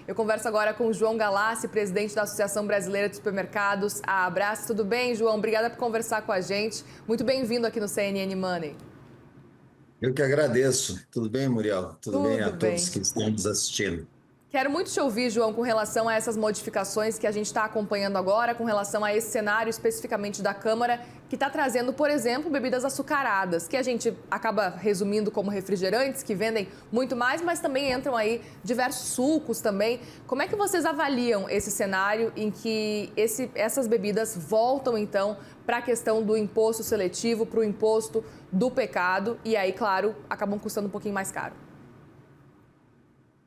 Eu converso agora com o João Galassi, presidente da Associação Brasileira de Supermercados, a Abraço. Tudo bem, João? Obrigada por conversar com a gente. Muito bem-vindo aqui no CNN Money. Eu que agradeço. Tudo bem, Muriel? Tudo bem Tudo a bem. todos que estão nos assistindo? Quero muito te ouvir, João, com relação a essas modificações que a gente está acompanhando agora, com relação a esse cenário especificamente da Câmara, que está trazendo, por exemplo, bebidas açucaradas, que a gente acaba resumindo como refrigerantes, que vendem muito mais, mas também entram aí diversos sucos também. Como é que vocês avaliam esse cenário em que essas bebidas voltam, então, para a questão do imposto seletivo, para o imposto do pecado, e aí, claro, acabam custando um pouquinho mais caro?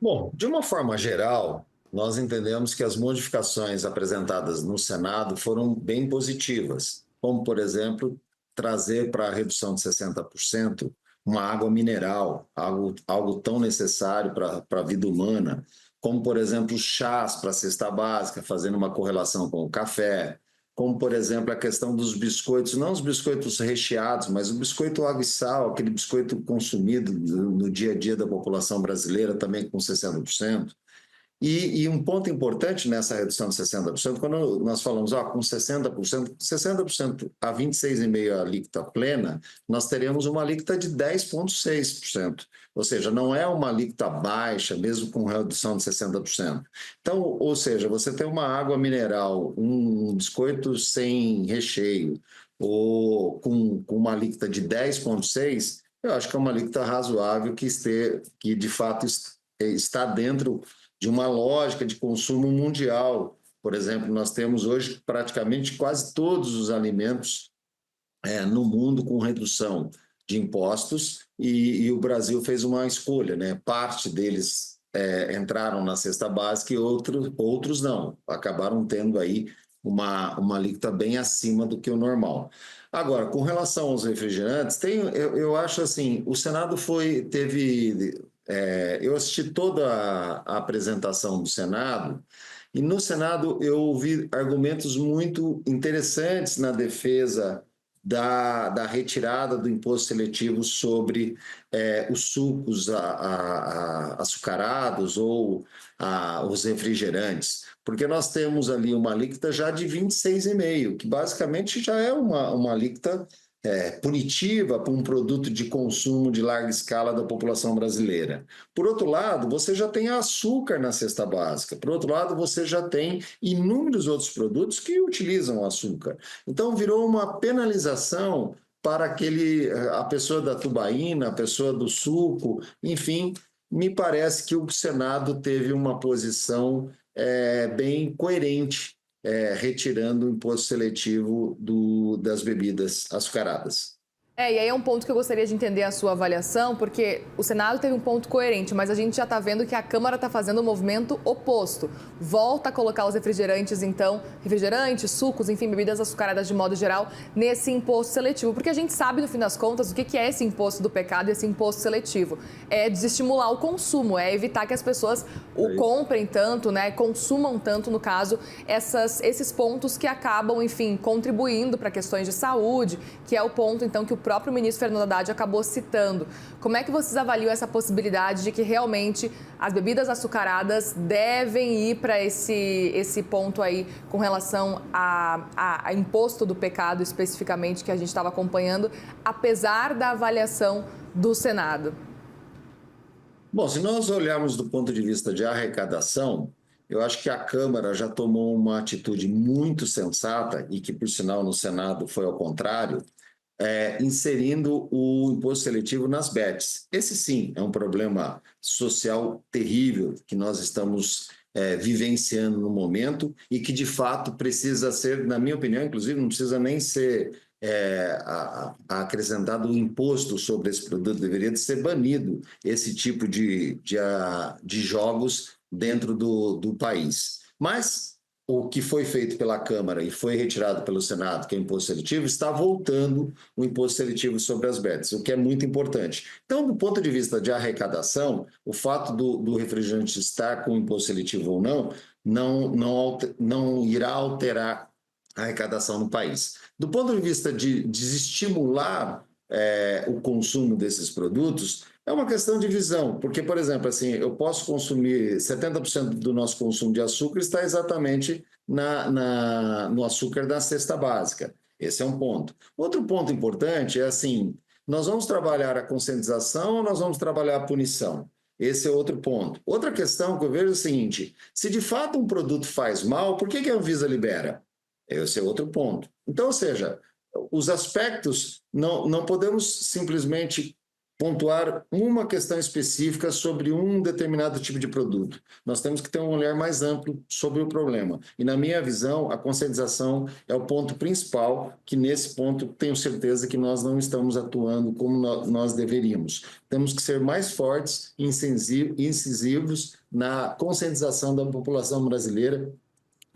Bom, de uma forma geral, nós entendemos que as modificações apresentadas no Senado foram bem positivas, como, por exemplo, trazer para a redução de 60% uma água mineral, algo tão necessário para a vida humana, como, por exemplo, chás para a cesta básica, fazendo uma correlação com o café, como, por exemplo, a questão dos biscoitos, não os biscoitos recheados, mas o biscoito água e sal, aquele biscoito consumido no dia a dia da população brasileira, também com 60%. E um ponto importante nessa redução de 60%, quando nós falamos com 60% a 26,5% alíquota plena, nós teremos uma alíquota de 10,6%. Ou seja, não é uma alíquota baixa, mesmo com redução de 60%. Então, ou seja, você tem uma água mineral, um biscoito sem recheio, ou com uma alíquota de 10,6%, eu acho que é uma alíquota razoável que de fato está dentro de uma lógica de consumo mundial. Por exemplo, nós temos hoje praticamente quase todos os alimentos no mundo com redução de impostos e o Brasil fez uma escolha, né? Parte deles entraram na cesta básica e outros não, acabaram tendo aí uma alíquota bem acima do que o normal. Agora, com relação aos refrigerantes, eu acho assim, o Senado teve eu assisti toda a apresentação do Senado, e no Senado eu ouvi argumentos muito interessantes na defesa da retirada do imposto seletivo sobre os sucos açucarados ou os refrigerantes, porque nós temos ali uma alíquota já de 26,5%, que basicamente já é uma alíquota punitiva para um produto de consumo de larga escala da população brasileira. Por outro lado, você já tem açúcar na cesta básica. Por outro lado, você já tem inúmeros outros produtos que utilizam açúcar. Então, virou uma penalização para a pessoa da tubaína, a pessoa do suco, enfim, me parece que o Senado teve uma posição bem coerente retirando o imposto seletivo das bebidas açucaradas. E aí é um ponto que eu gostaria de entender a sua avaliação, porque o Senado teve um ponto coerente, mas a gente já está vendo que a Câmara está fazendo um movimento oposto. Volta a colocar os refrigerantes, então, refrigerantes, sucos, enfim, bebidas açucaradas de modo geral, nesse imposto seletivo. Porque a gente sabe, no fim das contas, o que é esse imposto do pecado e esse imposto seletivo. É desestimular o consumo, é evitar que as pessoas o comprem tanto, né, consumam tanto, no caso, esses pontos que acabam, enfim, contribuindo para questões de saúde, que é o ponto, então, que o próprio ministro Fernando Haddad acabou citando. Como é que vocês avaliam essa possibilidade de que realmente as bebidas açucaradas devem ir para esse ponto aí com relação a imposto do pecado especificamente que a gente estava acompanhando, apesar da avaliação do Senado? Bom, se nós olharmos do ponto de vista de arrecadação, eu acho que a Câmara já tomou uma atitude muito sensata e que, por sinal, no Senado foi ao contrário, inserindo o imposto seletivo nas bets. Esse sim é um problema social terrível que nós estamos vivenciando no momento e que de fato precisa ser, na minha opinião, inclusive não precisa nem ser acrescentado o imposto sobre esse produto, deveria de ser banido esse tipo de jogos dentro do país. Mas o que foi feito pela Câmara e foi retirado pelo Senado, que é o imposto seletivo, está voltando o imposto seletivo sobre as bets, o que é muito importante. Então, do ponto de vista de arrecadação, o fato do refrigerante estar com imposto seletivo ou não irá alterar a arrecadação no país. Do ponto de vista de desestimular o consumo desses produtos, é uma questão de visão, porque, por exemplo, assim, eu posso consumir 70% do nosso consumo de açúcar está exatamente no açúcar da cesta básica. Esse é um ponto. Outro ponto importante é assim, nós vamos trabalhar a conscientização ou nós vamos trabalhar a punição? Esse é outro ponto. Outra questão que eu vejo é o seguinte, se de fato um produto faz mal, por que a Anvisa libera? Esse é outro ponto. Então, ou seja, os aspectos, não podemos simplesmente pontuar uma questão específica sobre um determinado tipo de produto. Nós temos que ter um olhar mais amplo sobre o problema. E, na minha visão, a conscientização é o ponto principal, que nesse ponto tenho certeza que nós não estamos atuando como nós deveríamos. Temos que ser mais fortes e incisivos na conscientização da população brasileira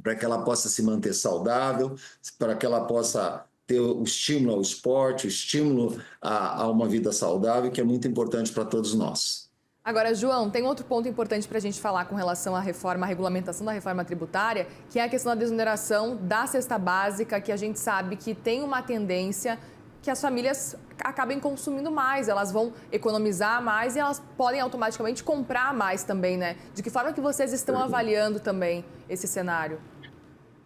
para que ela possa se manter saudável, para que ela possa ter o estímulo ao esporte, o estímulo a uma vida saudável, que é muito importante para todos nós. Agora, João, tem outro ponto importante para a gente falar com relação à reforma, à regulamentação da reforma tributária, que é a questão da desoneração da cesta básica, que a gente sabe que tem uma tendência que as famílias acabem consumindo mais, elas vão economizar mais e elas podem automaticamente comprar mais também, né? De que forma que vocês estão avaliando também esse cenário?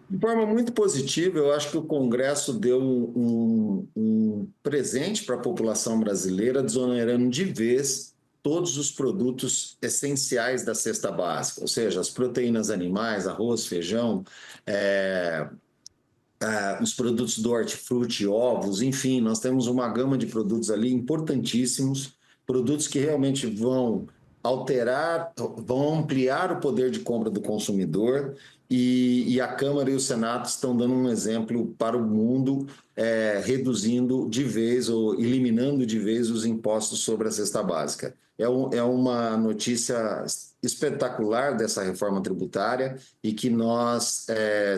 De forma muito positiva, eu acho que o Congresso deu um presente para a população brasileira, desonerando de vez todos os produtos essenciais da cesta básica, ou seja, as proteínas animais, arroz, feijão, os produtos do hortifruti, ovos, enfim, nós temos uma gama de produtos ali importantíssimos, produtos que realmente vão vão ampliar o poder de compra do consumidor e a Câmara e o Senado estão dando um exemplo para o mundo, reduzindo de vez ou eliminando de vez os impostos sobre a cesta básica. É uma notícia espetacular dessa reforma tributária e que nós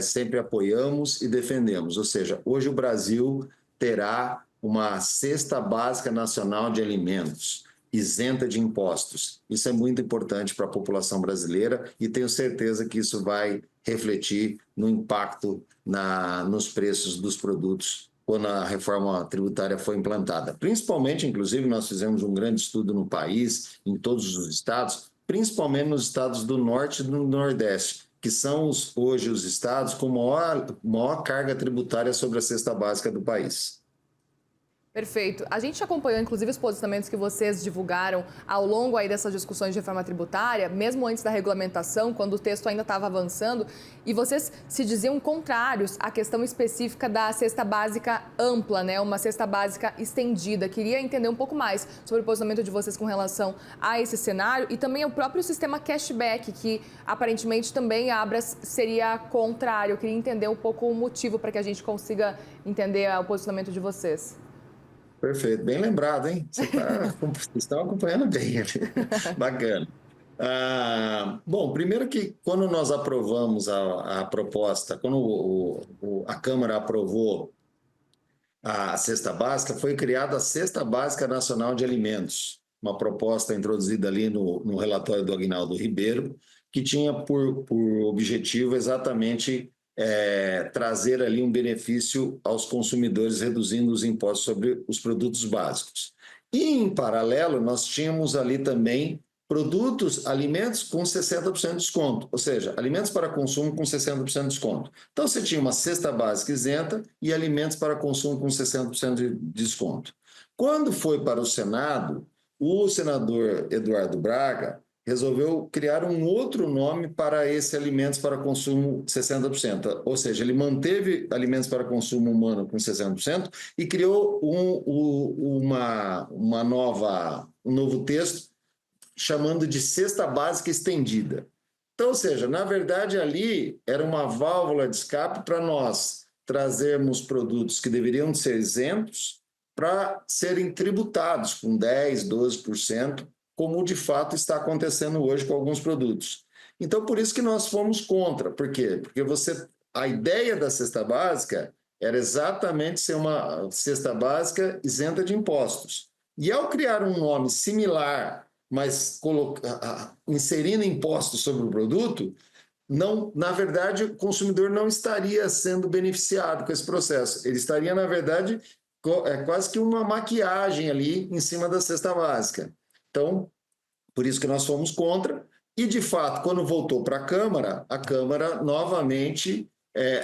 sempre apoiamos e defendemos. Ou seja, hoje o Brasil terá uma cesta básica nacional de alimentos isenta de impostos. Isso é muito importante para a população brasileira e tenho certeza que isso vai refletir no impacto nos preços dos produtos quando a reforma tributária foi implantada. Principalmente, inclusive, nós fizemos um grande estudo no país, em todos os estados, principalmente nos estados do Norte e do Nordeste, que são hoje os estados com maior carga tributária sobre a cesta básica do país. Perfeito. A gente acompanhou, inclusive, os posicionamentos que vocês divulgaram ao longo aí dessas discussões de reforma tributária, mesmo antes da regulamentação, quando o texto ainda estava avançando, e vocês se diziam contrários à questão específica da cesta básica ampla, né? Uma cesta básica estendida. Queria entender um pouco mais sobre o posicionamento de vocês com relação a esse cenário e também o próprio sistema cashback, que aparentemente também a Abras seria contrário. Eu queria entender um pouco o motivo para que a gente consiga entender o posicionamento de vocês. Perfeito, bem lembrado, hein? Vocês estão acompanhando bem. Bacana. Bom, primeiro que quando nós aprovamos a proposta, quando a Câmara aprovou a cesta básica, foi criada a Cesta Básica Nacional de Alimentos, uma proposta introduzida ali no relatório do Aguinaldo Ribeiro, que tinha por objetivo exatamente trazer ali um benefício aos consumidores, reduzindo os impostos sobre os produtos básicos. E, em paralelo, nós tínhamos ali também alimentos com 60% de desconto, ou seja, alimentos para consumo com 60% de desconto. Então, você tinha uma cesta básica isenta e alimentos para consumo com 60% de desconto. Quando foi para o Senado, o senador Eduardo Braga resolveu criar um outro nome para esse alimentos para consumo 60%. Ou seja, ele manteve alimentos para consumo humano com 60% e criou um novo texto chamando de cesta básica estendida. Então, ou seja, na verdade ali era uma válvula de escape para nós trazermos produtos que deveriam ser isentos para serem tributados com 10%, 12%, como de fato está acontecendo hoje com alguns produtos. Então, por isso que nós fomos contra. Por quê? Porque a ideia da cesta básica era exatamente ser uma cesta básica isenta de impostos. E ao criar um nome similar, mas inserindo impostos sobre o produto, na verdade, o consumidor não estaria sendo beneficiado com esse processo. Ele estaria, na verdade, é quase que uma maquiagem ali em cima da cesta básica. Então, por isso que nós fomos contra. E, de fato, quando voltou para a Câmara novamente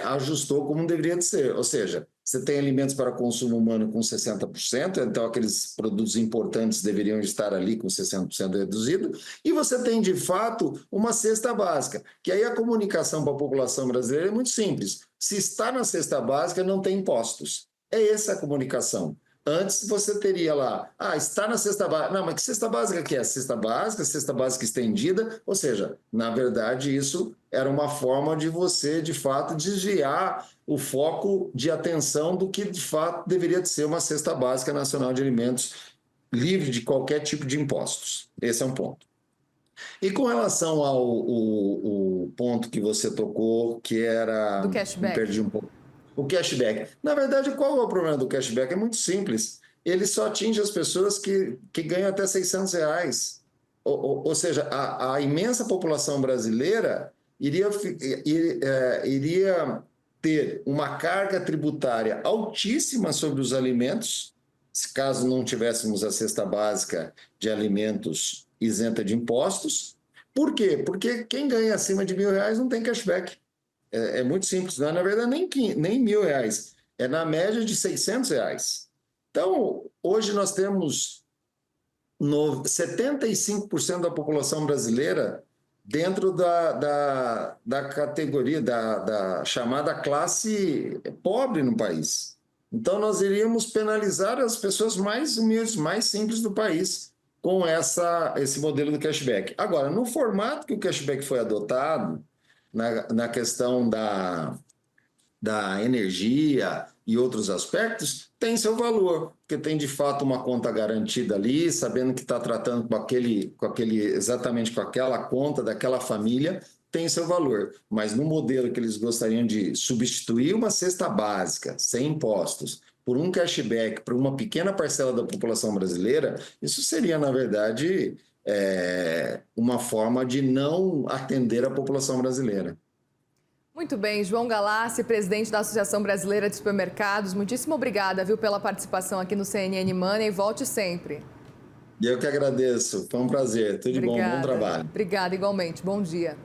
ajustou como deveria de ser. Ou seja, você tem alimentos para consumo humano com 60%, então aqueles produtos importantes deveriam estar ali com 60% reduzido, e você tem, de fato, uma cesta básica, que aí a comunicação para a população brasileira é muito simples. Se está na cesta básica, não tem impostos. É essa a comunicação. Antes você teria lá, está na cesta básica. Não, mas que cesta básica que é? Cesta básica estendida, ou seja, na verdade isso era uma forma de você, de fato, desviar o foco de atenção do que, de fato, deveria de ser uma cesta básica nacional de alimentos livre de qualquer tipo de impostos. Esse é um ponto. E com relação ao o ponto que você tocou, que era... Do Me cashback. perdi um pouco. O cashback. Na verdade, qual é o problema do cashback? É muito simples. Ele só atinge as pessoas que ganham até R$ 600. Ou seja, a imensa população brasileira iria ter uma carga tributária altíssima sobre os alimentos, se caso não tivéssemos a cesta básica de alimentos isenta de impostos. Por quê? Porque quem ganha acima de R$ 1.000 não tem cashback. É muito simples, não é, na verdade, nem R$ 1.000, é na média de R$ 600. Então, hoje nós temos 75% da população brasileira dentro da categoria, da chamada classe pobre no país. Então, nós iríamos penalizar as pessoas mais humildes, mais simples do país com esse modelo do cashback. Agora, no formato que o cashback foi adotado, na questão da energia e outros aspectos, tem seu valor, porque tem de fato uma conta garantida ali, sabendo que está tratando exatamente com aquela conta daquela família, tem seu valor. Mas no modelo que eles gostariam de substituir uma cesta básica, sem impostos, por um cashback para uma pequena parcela da população brasileira, isso seria, na verdade, uma forma de não atender a população brasileira. Muito bem, João Galassi, presidente da Associação Brasileira de Supermercados, muitíssimo obrigada, viu, pela participação aqui no CNN Money, e volte sempre. E eu que agradeço, foi um prazer, tudo de bom, bom trabalho. Obrigada, igualmente, bom dia.